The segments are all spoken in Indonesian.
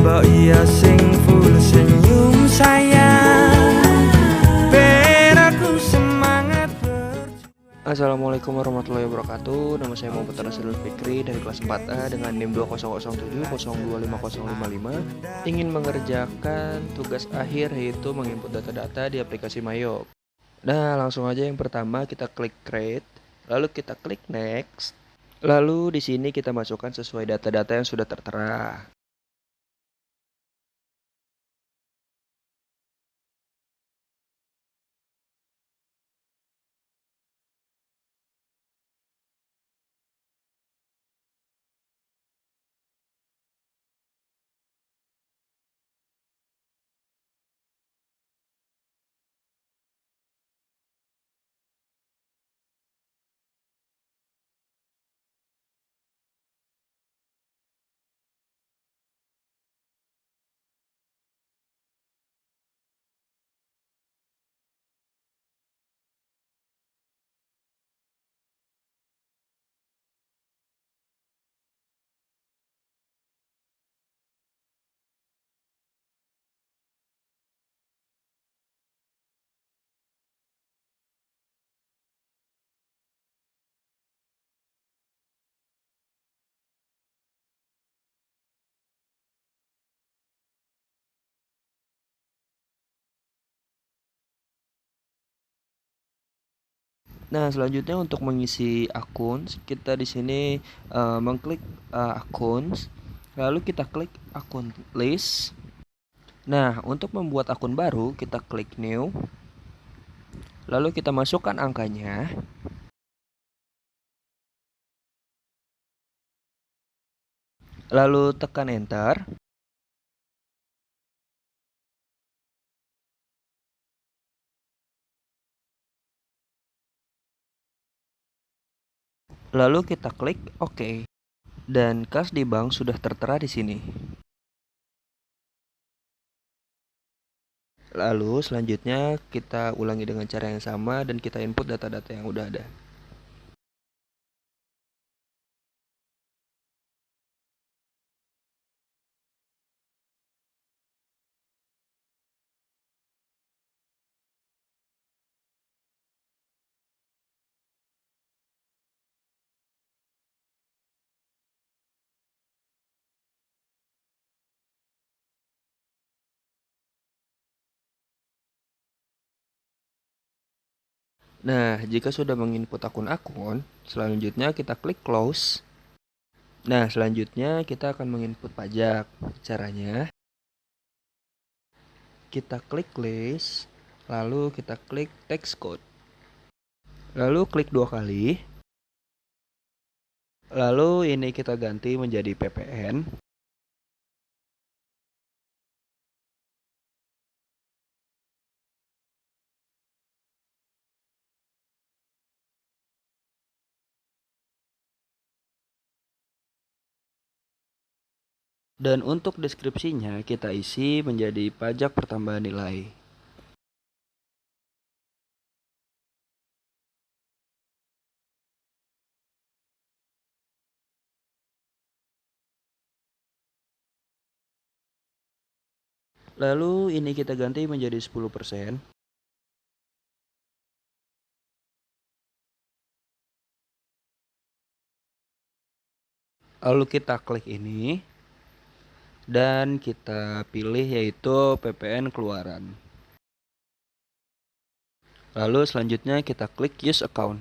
Mbok iya sing full senyum sayang, ben aku semangat berjuang. Assalamualaikum warahmatullahi wabarakatuh. Nama saya Muhammad Rasulul Fikri dari kelas 4A dengan NIM 20070025555. Ingin mengerjakan tugas akhir yaitu menginput data-data di aplikasi Mayok. Nah, langsung aja yang pertama kita klik create, lalu kita klik next. Lalu di sini kita masukkan sesuai data-data yang sudah tertera. Nah, selanjutnya untuk mengisi akun, kita di sini mengklik akun, lalu kita klik akun list. Nah, untuk membuat akun baru, kita klik new, lalu kita masukkan angkanya, lalu tekan enter. Lalu kita klik OK. Dan kas di bank sudah tertera di sini. Lalu selanjutnya kita ulangi dengan cara yang sama dan kita input data-data yang udah ada. Nah, jika sudah menginput akun-akun, selanjutnya kita klik close. Nah, selanjutnya kita akan menginput pajak. Caranya, kita klik list, lalu kita klik text code. Lalu klik 2 kali. Lalu ini kita ganti menjadi PPN. Dan untuk deskripsinya kita isi menjadi pajak pertambahan nilai. Lalu ini kita ganti menjadi 10%. Lalu kita klik ini. Dan kita pilih yaitu PPN keluaran. Lalu selanjutnya kita klik use account.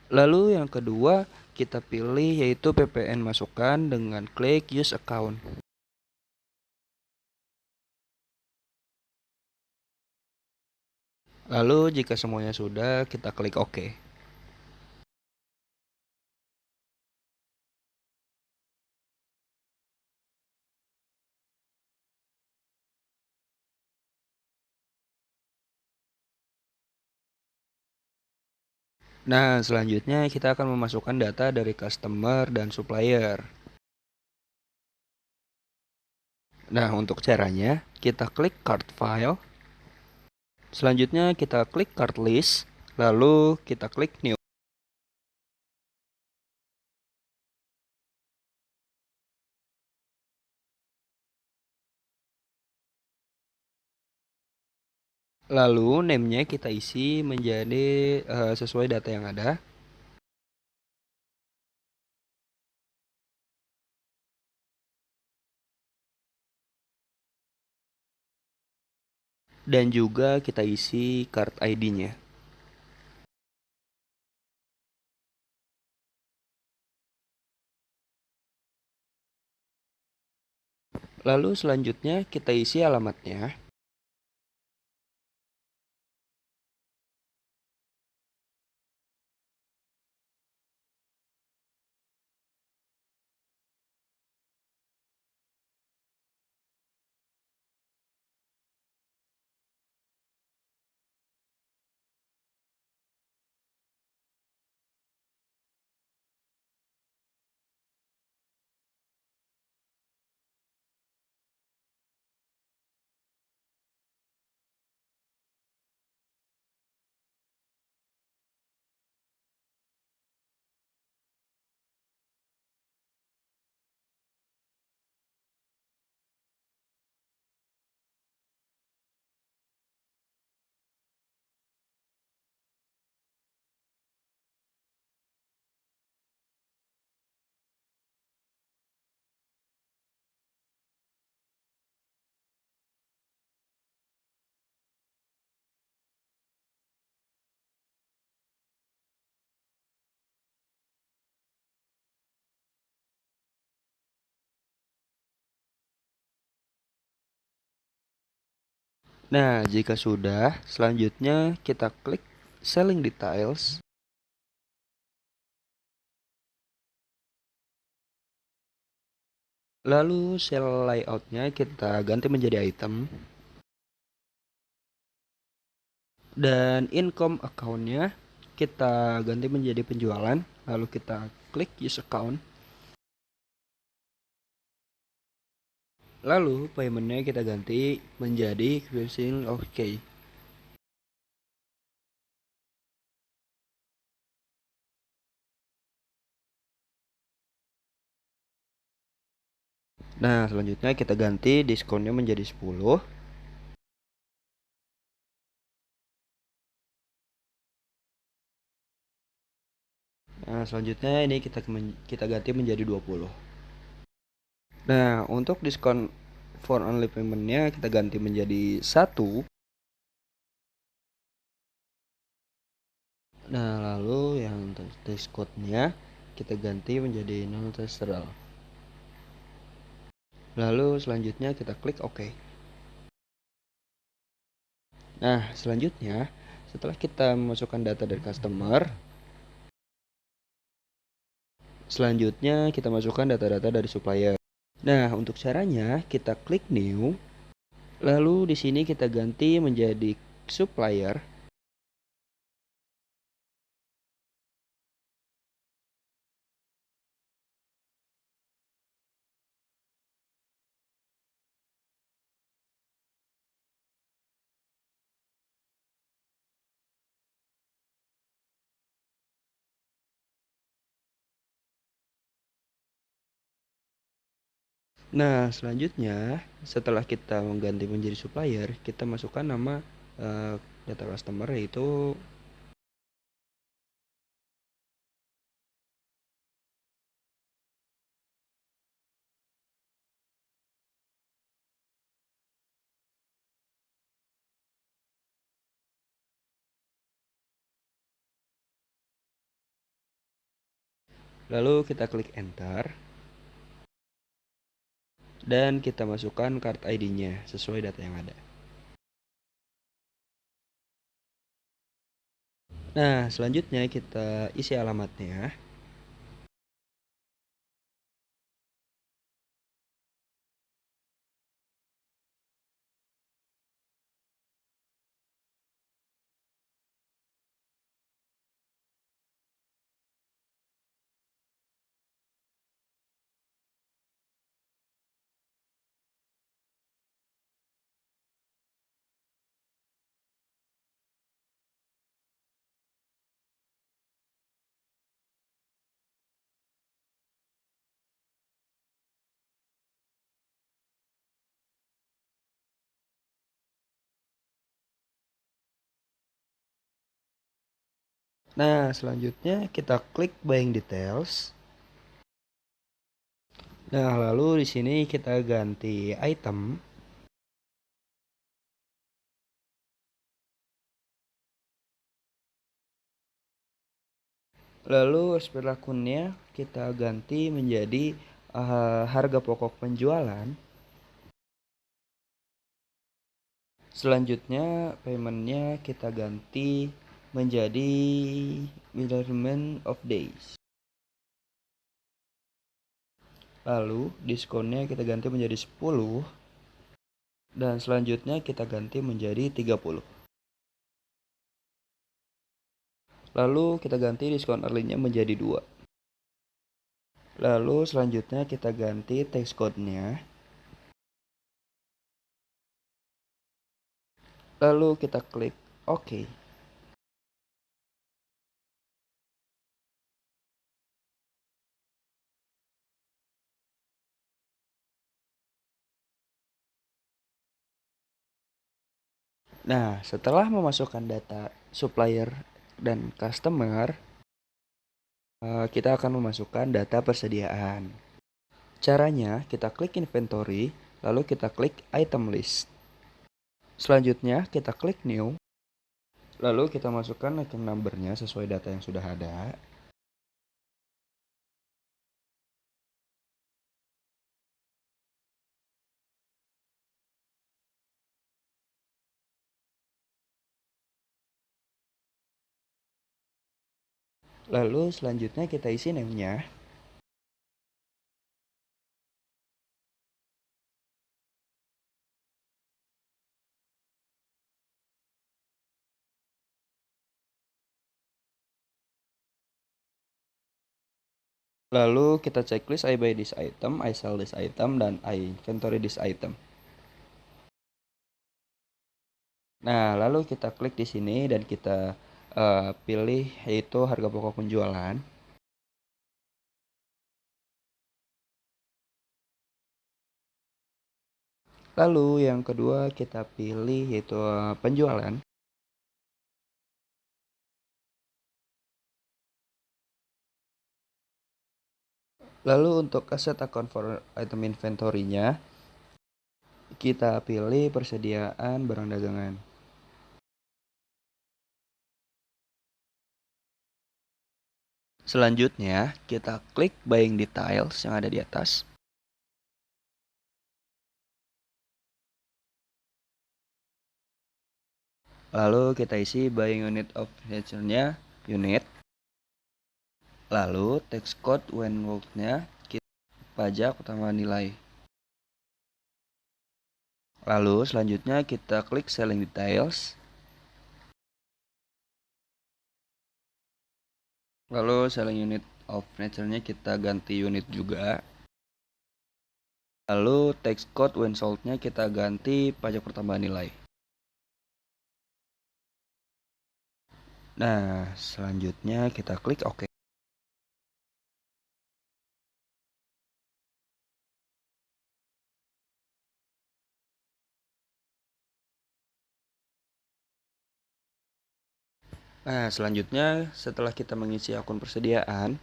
Lalu yang kedua kita pilih yaitu PPN masukan dengan klik use account. Lalu jika semuanya sudah, kita klik OK. Nah, selanjutnya kita akan memasukkan data dari customer dan supplier. Nah, untuk caranya, kita klik cart file. Selanjutnya kita klik cart list, lalu kita klik new. Lalu name-nya kita isi menjadi sesuai data yang ada. Dan juga kita isi card ID-nya. Lalu selanjutnya kita isi alamatnya. Nah, jika sudah, selanjutnya kita klik Selling Details. Lalu cell layoutnya kita ganti menjadi item. Dan income account-nya kita ganti menjadi penjualan. Lalu kita klik use account. Lalu payment-nya kita ganti menjadi using OK. Nah, selanjutnya kita ganti diskonnya menjadi 10. Nah, selanjutnya ini kita ganti menjadi 20. Nah, untuk diskon for only payment-nya kita ganti menjadi 1. Nah, lalu yang test code-nya kita ganti menjadi non testable. Lalu selanjutnya kita klik OK. Nah, selanjutnya setelah kita memasukkan data dari customer, selanjutnya kita masukkan data-data dari supplier. Nah, untuk caranya kita klik new. Lalu di sini kita ganti menjadi supplier. Nah, selanjutnya setelah kita mengganti menjadi supplier, kita masukkan nama data customer yaitu lalu kita klik enter. Dan kita masukkan card ID-nya sesuai data yang ada. Nah, selanjutnya kita isi alamatnya. Nah, selanjutnya kita klik buying details. Nah, lalu di sini kita ganti item. Lalu spell akunnya kita ganti menjadi harga pokok penjualan. Selanjutnya paymentnya kita ganti menjadi measurement of days. Lalu diskonnya kita ganti menjadi 10. Dan selanjutnya kita ganti menjadi 30. Lalu kita ganti diskon early-nya menjadi 2. Lalu selanjutnya kita ganti text code-nya. Lalu kita klik OK. Nah, setelah memasukkan data supplier dan customer, kita akan memasukkan data persediaan. Caranya, kita klik inventory, lalu kita klik item list. Selanjutnya, kita klik new, lalu kita masukkan item number-nya sesuai data yang sudah ada. Lalu selanjutnya kita isi name-nya. Lalu kita checklist I buy this item, I sell this item, dan I inventory this item. Nah, lalu kita klik di sini dan kita pilih yaitu harga pokok penjualan. Lalu yang kedua kita pilih yaitu penjualan. Lalu untuk aset account for item inventory-nya kita pilih persediaan barang dagangan. Selanjutnya kita klik buying details yang ada di atas. Lalu kita isi buying unit of nature-nya unit. Lalu text code when worked-nya kita pajak utama nilai. Lalu selanjutnya kita klik selling details. Lalu selling unit of nature-nya kita ganti unit juga. Lalu text code when sold-nya kita ganti pajak pertambahan nilai. Nah, selanjutnya kita klik OK. Nah, selanjutnya setelah kita mengisi akun persediaan,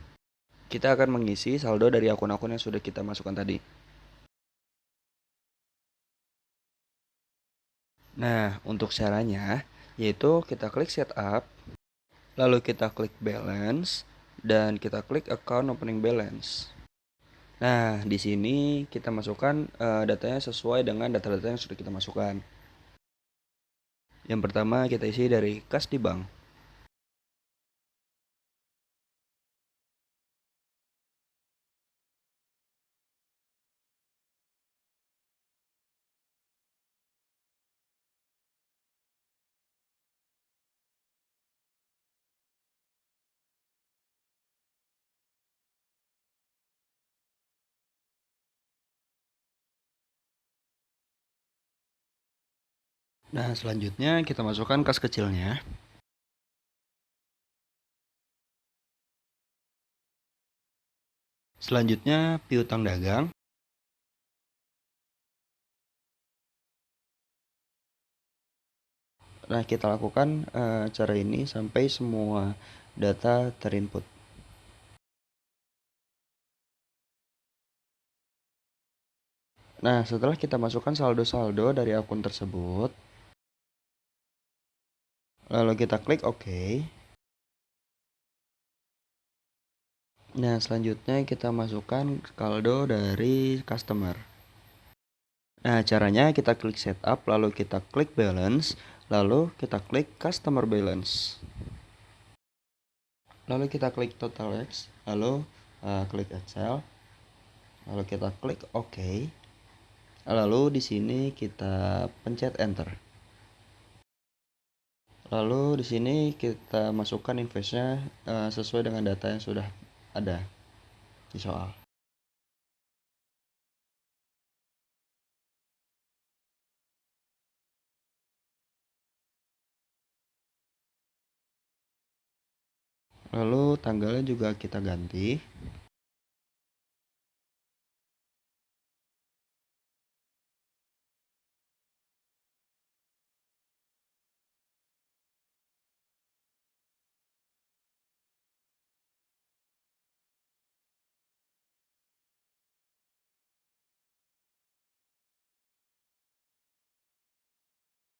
kita akan mengisi saldo dari akun-akun yang sudah kita masukkan tadi. Nah, untuk caranya yaitu kita klik setup, lalu kita klik balance, dan kita klik account opening balance. Nah, di sini kita masukkan datanya sesuai dengan data-data yang sudah kita masukkan. Yang pertama kita isi dari kas di bank. Nah, selanjutnya kita masukkan kas kecilnya. Selanjutnya piutang dagang. Nah, kita lakukan cara ini sampai semua data terinput. Nah, setelah kita masukkan saldo-saldo dari akun tersebut, lalu kita klik OK. Nah, selanjutnya kita masukkan saldo dari customer. Nah, caranya kita klik setup, lalu kita klik balance, lalu kita klik customer balance. Lalu kita klik total X, lalu klik Excel, lalu kita klik OK. Lalu di sini kita pencet enter. Lalu di sini kita masukkan invoice-nya sesuai dengan data yang sudah ada di soal. Lalu tanggalnya juga kita ganti.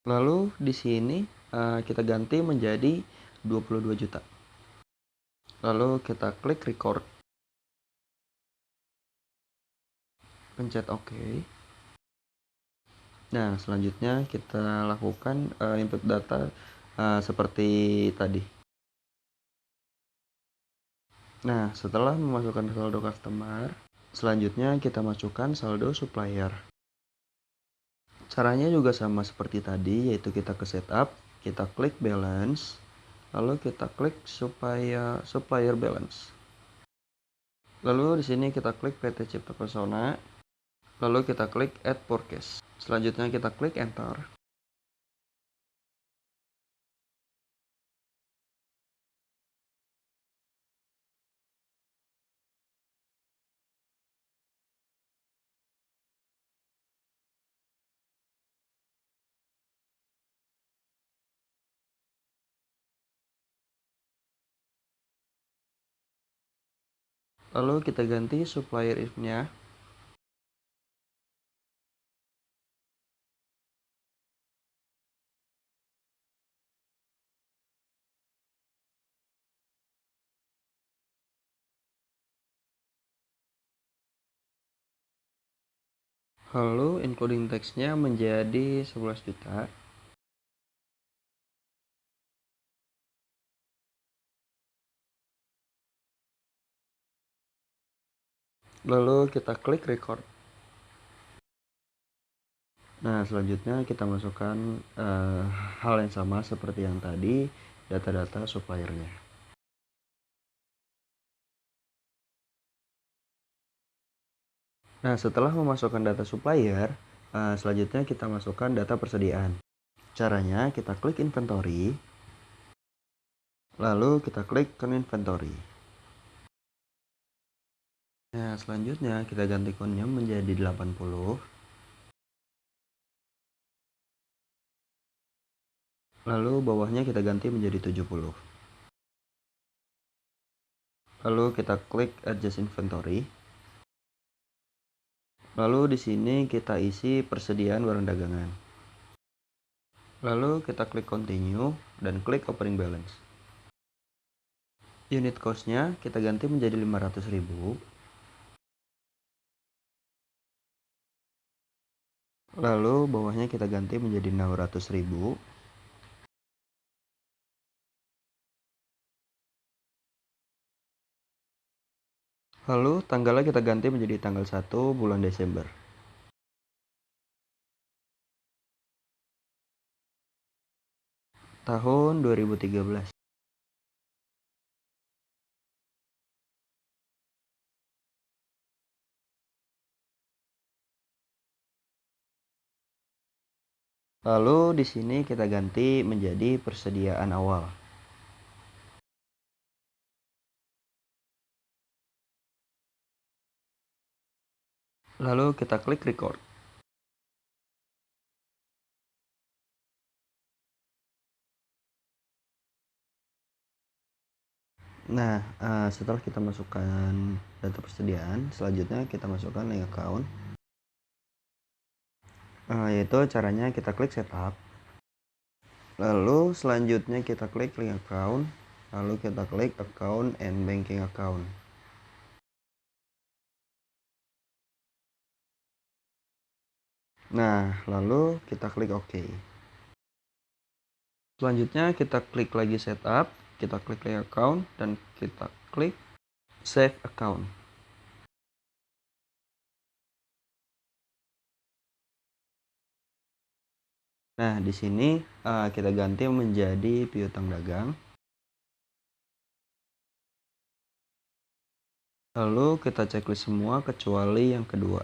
Lalu di sini kita ganti menjadi 22 juta. Lalu kita klik record. Pencet OK. Nah, selanjutnya kita lakukan input data seperti tadi. Nah, setelah memasukkan saldo customer, selanjutnya kita masukkan saldo supplier. Caranya juga sama seperti tadi, yaitu kita ke setup, kita klik balance, lalu kita klik supplier balance. Lalu di sini kita klik PT Cipta Pesona, lalu kita klik add forecast. Selanjutnya kita klik enter. Lalu kita ganti supplier if-nya. Lalu including text-nya menjadi 11 juta. Lalu kita klik record. Nah, selanjutnya kita masukkan hal yang sama seperti yang tadi, data-data suppliernya. Nah, setelah memasukkan data supplier, selanjutnya kita masukkan data persediaan. Caranya kita klik inventory, lalu kita klik count inventory. Nah, selanjutnya kita ganti count-nya menjadi 80. Lalu bawahnya kita ganti menjadi 70. Lalu kita klik adjust inventory. Lalu di sini kita isi persediaan barang dagangan. Lalu kita klik continue dan klik opening balance. Unit cost-nya kita ganti menjadi 500.000. Lalu bawahnya kita ganti menjadi 600.000. Lalu tanggalnya kita ganti menjadi tanggal 1 bulan Desember. Tahun 2013. Lalu di sini kita ganti menjadi persediaan awal. Lalu kita klik record. Nah, setelah kita masukkan data persediaan, selanjutnya kita masukkan link account. Yaitu caranya kita klik setup. Lalu selanjutnya kita klik link account. Lalu kita klik account and banking account. Nah, lalu kita klik OK. Selanjutnya kita klik lagi setup, kita klik link account, dan kita klik save account. Nah, di sini kita ganti menjadi piutang dagang. Lalu kita checklist semua kecuali yang kedua.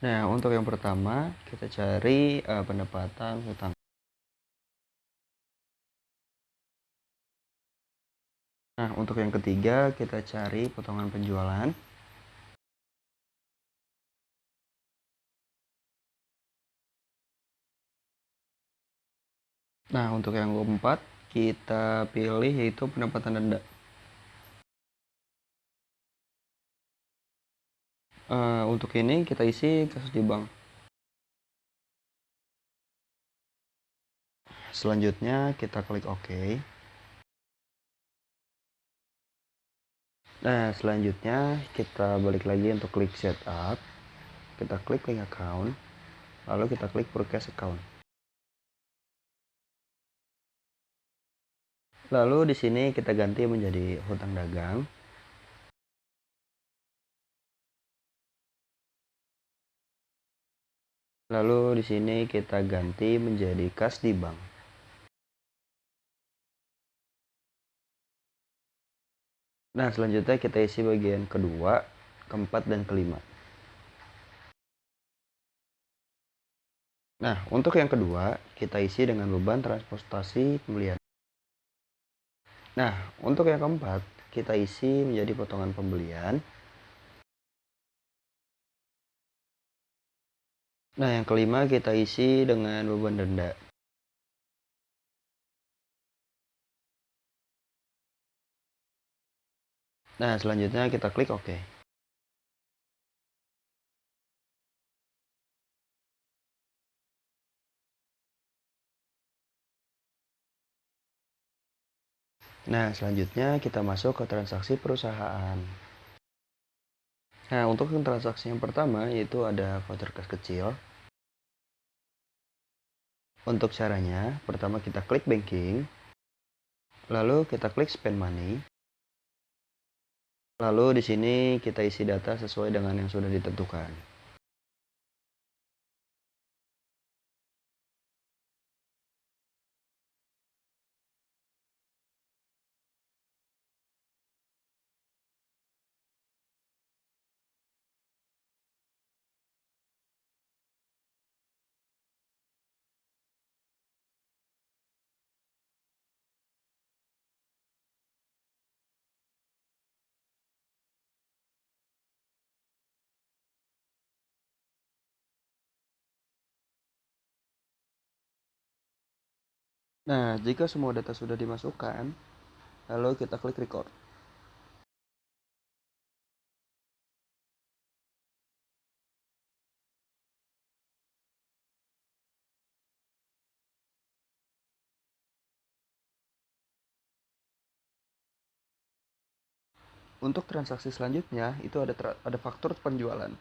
Nah, untuk yang pertama kita cari pendapatan hutang. Nah, untuk yang ketiga kita cari potongan penjualan. Nah, untuk yang keempat kita pilih yaitu pendapatan denda. Untuk ini kita isi kasus di bank. Selanjutnya kita klik OK. Nah, selanjutnya kita balik lagi untuk klik setup. Kita klik link account. Lalu kita klik forecast account. Lalu di sini kita ganti menjadi hutang dagang. Lalu di sini kita ganti menjadi kas di bank. Nah, selanjutnya kita isi bagian kedua, keempat, dan kelima. Nah, untuk yang kedua, kita isi dengan beban transportasi pembelian. Nah, untuk yang keempat, kita isi menjadi potongan pembelian. Nah, yang kelima kita isi dengan beban denda. Nah, selanjutnya kita klik OK. Nah, selanjutnya kita masuk ke transaksi perusahaan. Nah, untuk transaksi yang pertama yaitu ada voucher kas kecil. Untuk caranya, pertama kita klik banking, lalu kita klik spend money. Lalu di sini kita isi data sesuai dengan yang sudah ditentukan. Nah, jika semua data sudah dimasukkan, lalu kita klik record. Untuk transaksi selanjutnya itu ada faktur penjualan.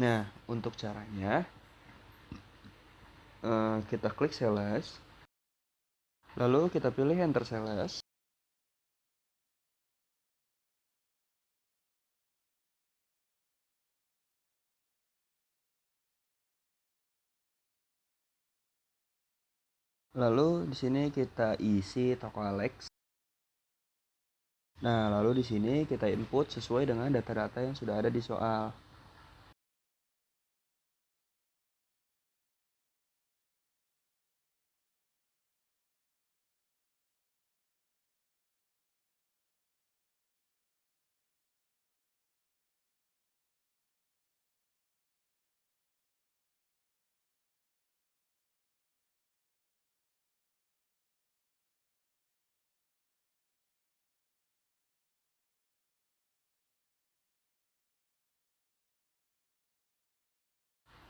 Nah, untuk caranya kita klik sales, lalu kita pilih enter sales. Lalu di sini kita isi toko Alex. Nah, lalu di sini kita input sesuai dengan data-data yang sudah ada di soal.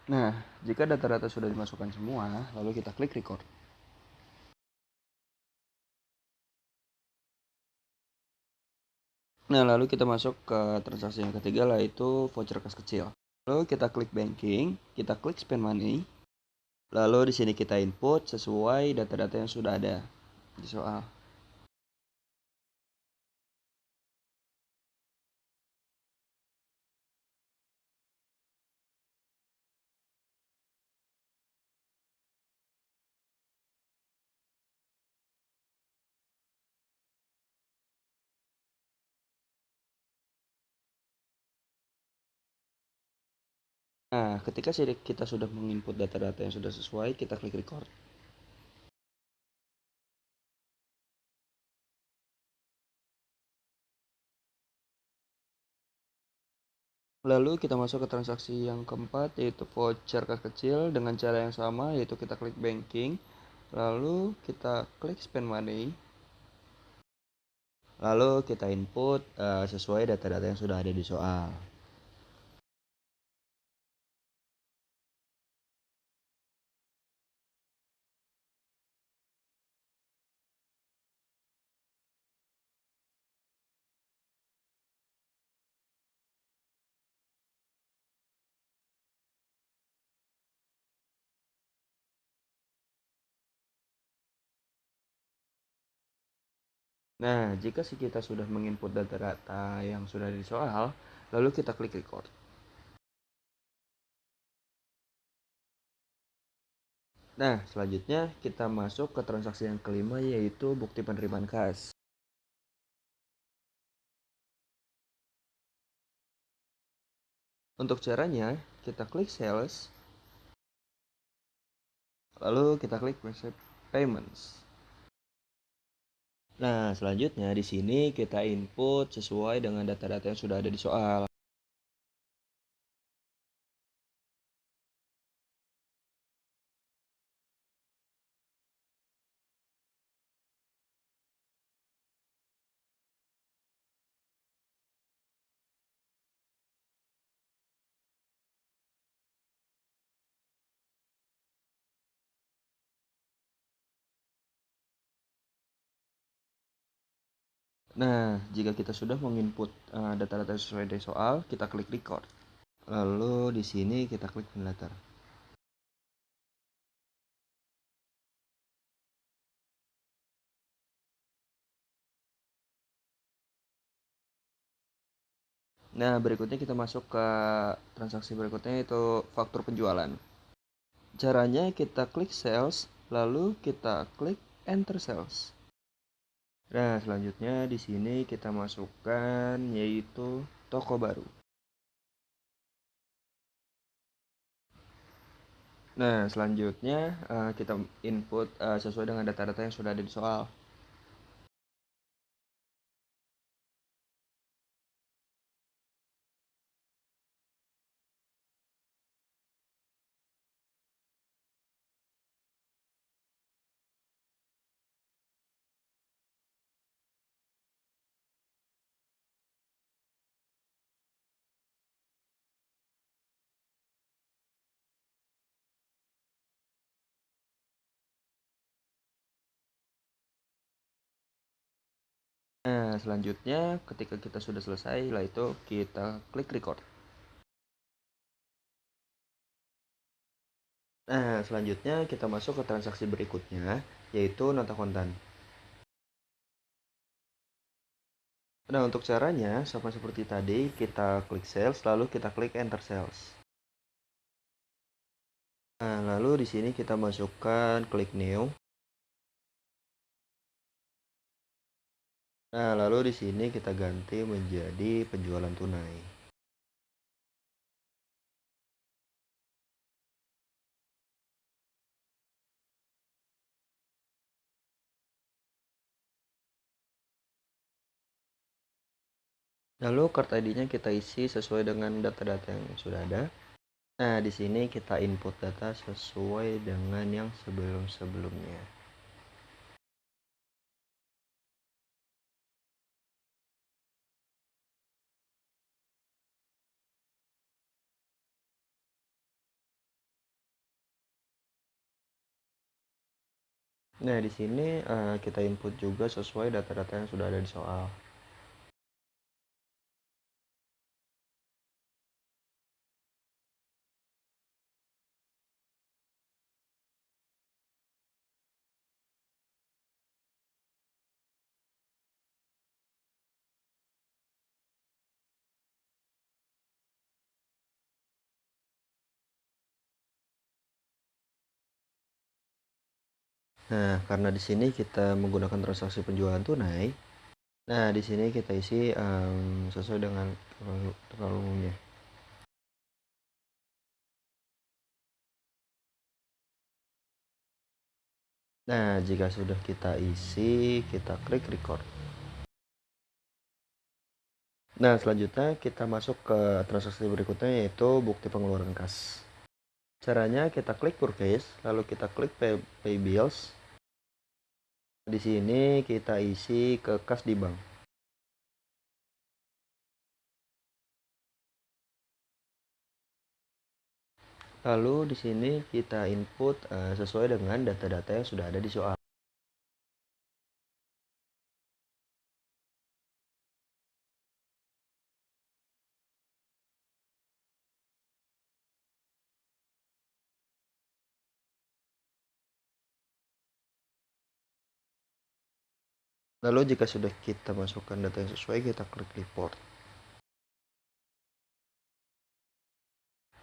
Nah, jika data-data sudah dimasukkan semua, lalu kita klik record. Nah, lalu kita masuk ke transaksi yang ketiga, yaitu voucher kas kecil. Lalu kita klik banking, kita klik spend money. Lalu di sini kita input sesuai data-data yang sudah ada di soal. Nah, ketika kita sudah menginput data-data yang sudah sesuai, kita klik record. Lalu kita masuk ke transaksi yang keempat, yaitu voucher kas kecil dengan cara yang sama, yaitu kita klik banking. Lalu kita klik spend money. Lalu kita input sesuai data-data yang sudah ada di soal. Nah, jika kita sudah menginput data-data yang sudah ada di soal, lalu kita klik record. Nah, selanjutnya kita masuk ke transaksi yang kelima, yaitu bukti penerimaan kas. Untuk caranya, kita klik sales, lalu kita klik receipt payments. Nah, selanjutnya di sini kita input sesuai dengan data-data yang sudah ada di soal. Nah, jika kita sudah menginput data-data sesuai dari soal, kita klik record. Lalu di sini kita klik pin letter. Nah, berikutnya kita masuk ke transaksi berikutnya, yaitu faktur penjualan. Caranya kita klik sales, lalu kita klik enter sales. Nah, selanjutnya di sini kita masukkan yaitu toko baru. Nah, selanjutnya kita input sesuai dengan data-data yang sudah ada di soal. Nah, selanjutnya ketika kita sudah selesai, lah itu kita klik record. Nah, selanjutnya kita masuk ke transaksi berikutnya, yaitu nota kontan. Nah, untuk caranya sama seperti tadi, kita klik sales, lalu kita klik enter sales. Nah, lalu di sini kita masukkan klik new. Nah, lalu di sini kita ganti menjadi penjualan tunai. Lalu card ID-nya kita isi sesuai dengan data-data yang sudah ada. Nah, di sini kita input data sesuai dengan yang sebelum-sebelumnya. Nah, di sini kita input juga sesuai data-data yang sudah ada di soal. Nah, karena di sini kita menggunakan transaksi penjualan tunai, nah di sini kita isi sesuai dengan tanggal umumnya. Nah, jika sudah kita isi, kita klik record. Nah, selanjutnya kita masuk ke transaksi berikutnya, yaitu bukti pengeluaran kas. Caranya kita klik purchase, lalu kita klik pay bills. Di sini kita isi ke kas di bank. Lalu di sini kita input sesuai dengan data-data yang sudah ada di soal. Lalu jika sudah kita masukkan data yang sesuai, kita klik report.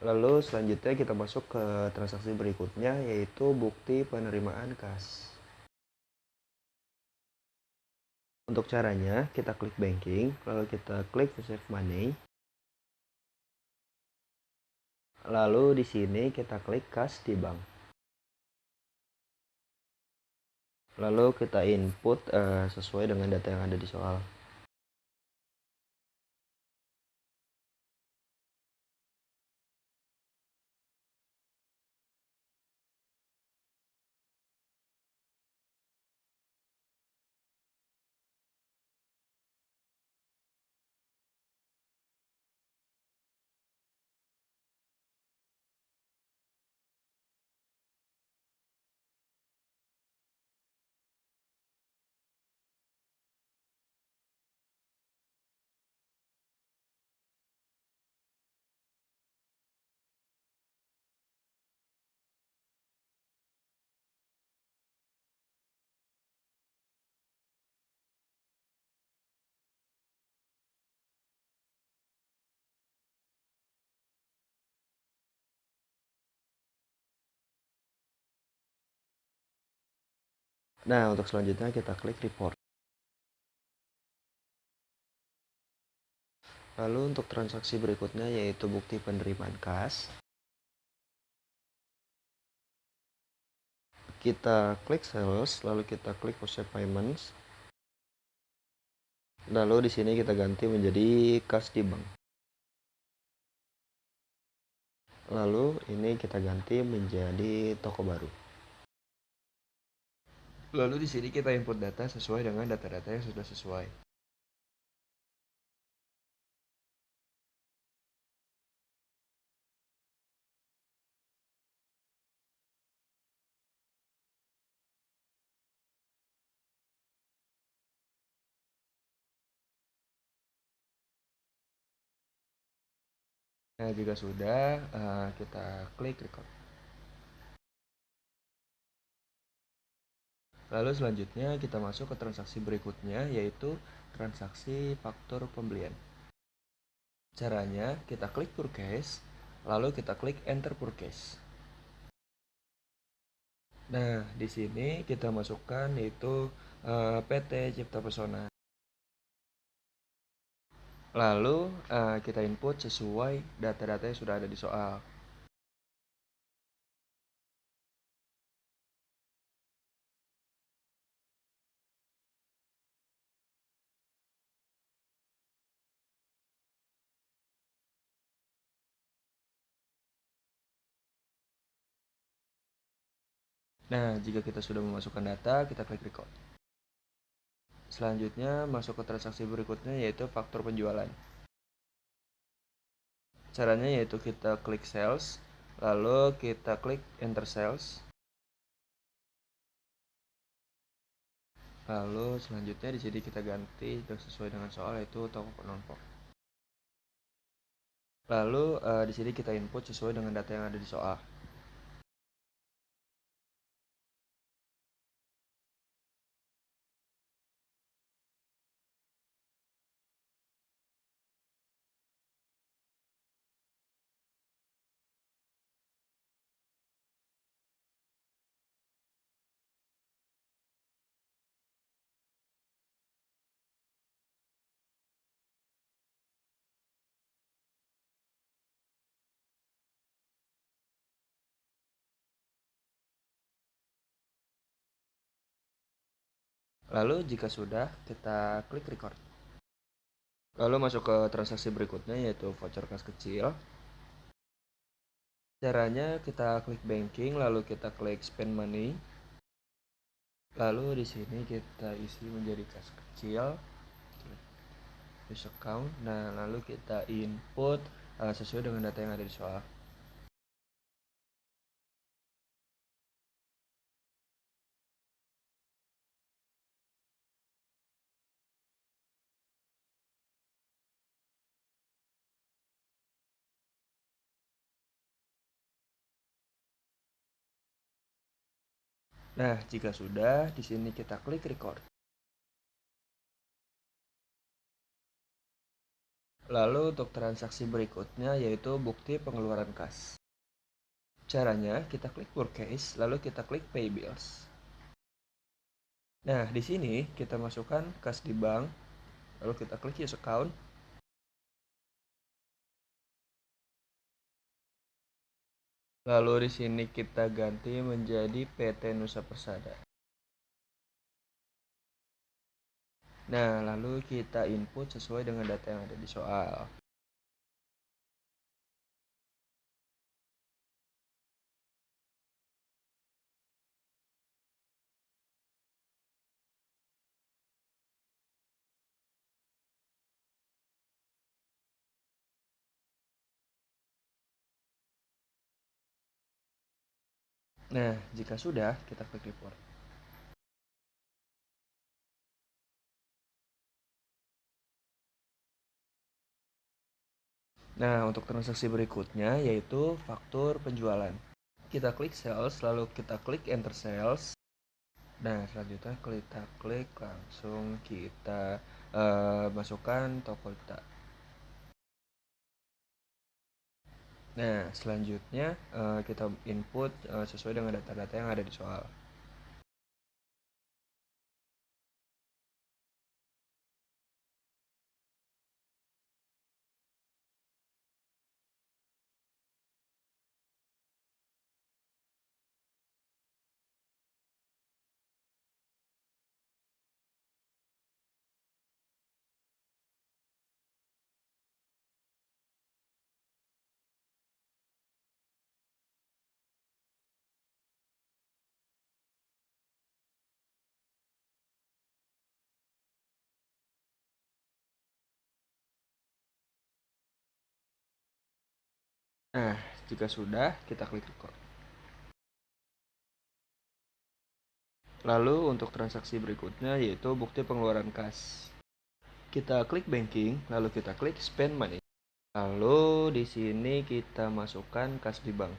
Lalu selanjutnya kita masuk ke transaksi berikutnya, yaitu bukti penerimaan kas. Untuk caranya, kita klik banking, lalu kita klik save money. Lalu di sini kita klik kas di bank. Lalu kita input sesuai dengan data yang ada di soal. Nah, untuk selanjutnya kita klik report. Lalu untuk transaksi berikutnya, yaitu bukti penerimaan kas. Kita klik sales, lalu kita klik process payments. Lalu di sini kita ganti menjadi kas di bank. Lalu ini kita ganti menjadi toko baru. Lalu di sini kita input data sesuai dengan data-data yang sudah sesuai. Nah, jika sudah, kita klik record. Lalu selanjutnya kita masuk ke transaksi berikutnya, yaitu transaksi faktur pembelian. Caranya kita klik purchase, lalu kita klik enter purchase. Nah, di sini kita masukkan yaitu PT Cipta Pesona. Lalu kita input sesuai data-data yang sudah ada di soal. Nah, jika kita sudah memasukkan data, kita klik record. Selanjutnya masuk ke transaksi berikutnya, yaitu faktur penjualan. Caranya yaitu kita klik sales, lalu kita klik enter sales. Lalu selanjutnya di sini kita ganti sesuai dengan soal, yaitu toko penonton. Lalu di sini kita input sesuai dengan data yang ada di soal. Lalu jika sudah, kita klik record. Lalu masuk ke transaksi berikutnya, yaitu voucher kas kecil. Caranya kita klik banking, lalu kita klik spend money. Lalu di sini kita isi menjadi kas kecil, use account. Nah, lalu kita input sesuai dengan data yang ada di soal. Nah, jika sudah, di sini kita klik record. Lalu untuk transaksi berikutnya, yaitu bukti pengeluaran kas. Caranya kita klik purchase, lalu kita klik pay bills. Nah, di sini kita masukkan kas di bank, lalu kita klik use account. Lalu di sini kita ganti menjadi PT Nusa Persada. Nah, lalu kita input sesuai dengan data yang ada di soal. Nah, jika sudah, kita klik report. Nah, untuk transaksi berikutnya yaitu faktur penjualan. Kita klik sales, lalu kita klik enter sales. Nah, selanjutnya kita klik langsung kita masukkan toko kita. Nah, selanjutnya kita input sesuai dengan data-data yang ada di soal. Nah, jika sudah, kita klik record. Lalu untuk transaksi berikutnya yaitu bukti pengeluaran kas. Kita klik banking, lalu kita klik spend money. Lalu di sini kita masukkan kas di bank.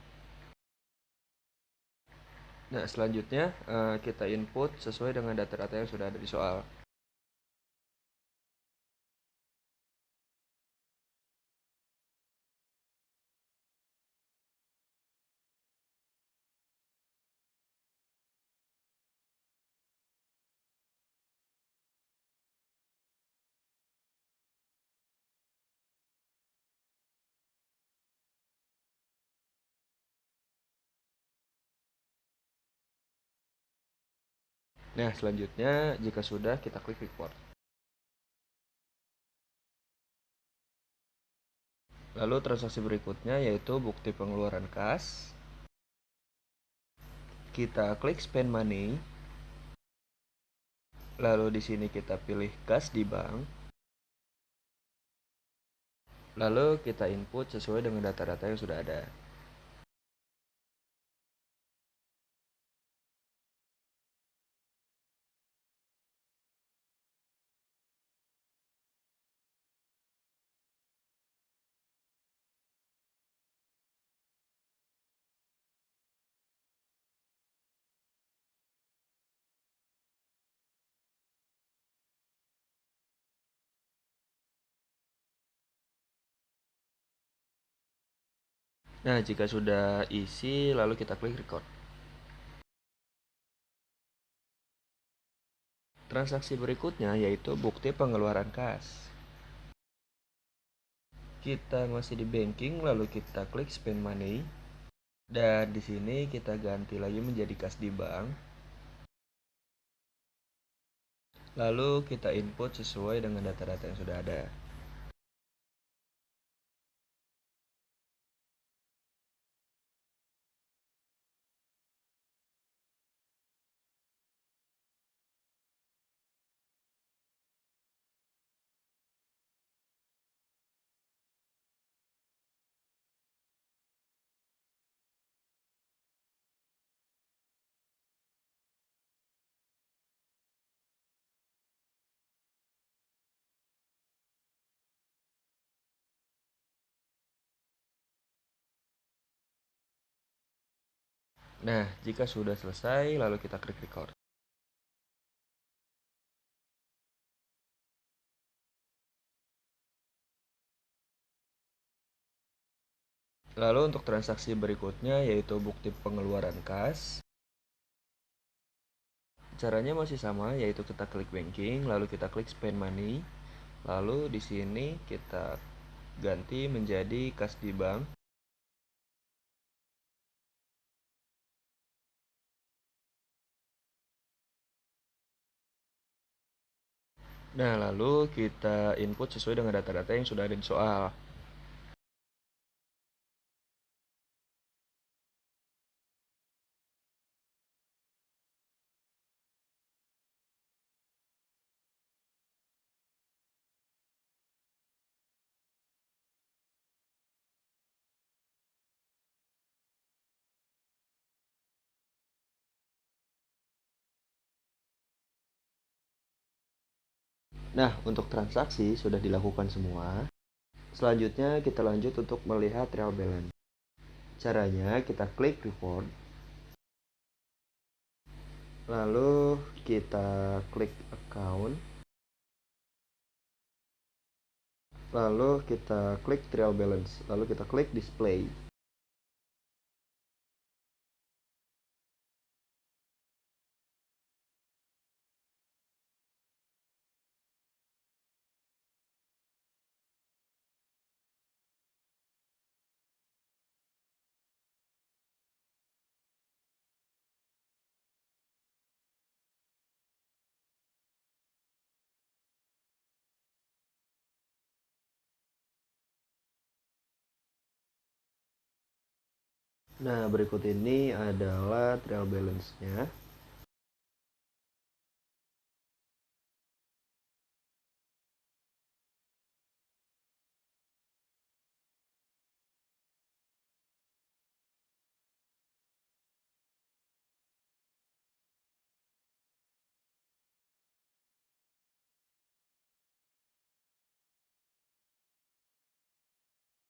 Nah, selanjutnya kita input sesuai dengan data-data yang sudah ada di soal. Nah, selanjutnya jika sudah, kita klik report. Lalu transaksi berikutnya yaitu bukti pengeluaran kas. Kita klik spend money. Lalu di sini kita pilih kas di bank. Lalu kita input sesuai dengan data-data yang sudah ada. Nah, jika sudah isi, lalu kita klik record. Transaksi berikutnya yaitu bukti pengeluaran kas. Kita masih di banking, lalu kita klik spend money. Dan di sini kita ganti lagi menjadi kas di bank. Lalu kita input sesuai dengan data-data yang sudah ada. Nah, jika sudah selesai, lalu kita klik record. Lalu untuk transaksi berikutnya yaitu bukti pengeluaran kas. Caranya masih sama, yaitu kita klik banking, lalu kita klik spend money. Lalu di sini kita ganti menjadi kas di bank. Nah, lalu kita input sesuai dengan data-data yang sudah ada di soal. Nah, untuk transaksi sudah dilakukan semua. Selanjutnya kita lanjut untuk melihat trial balance. Caranya kita klik report. Lalu kita klik account. Lalu kita klik trial balance. Lalu kita klik display. Nah, berikut ini adalah trial balance-nya.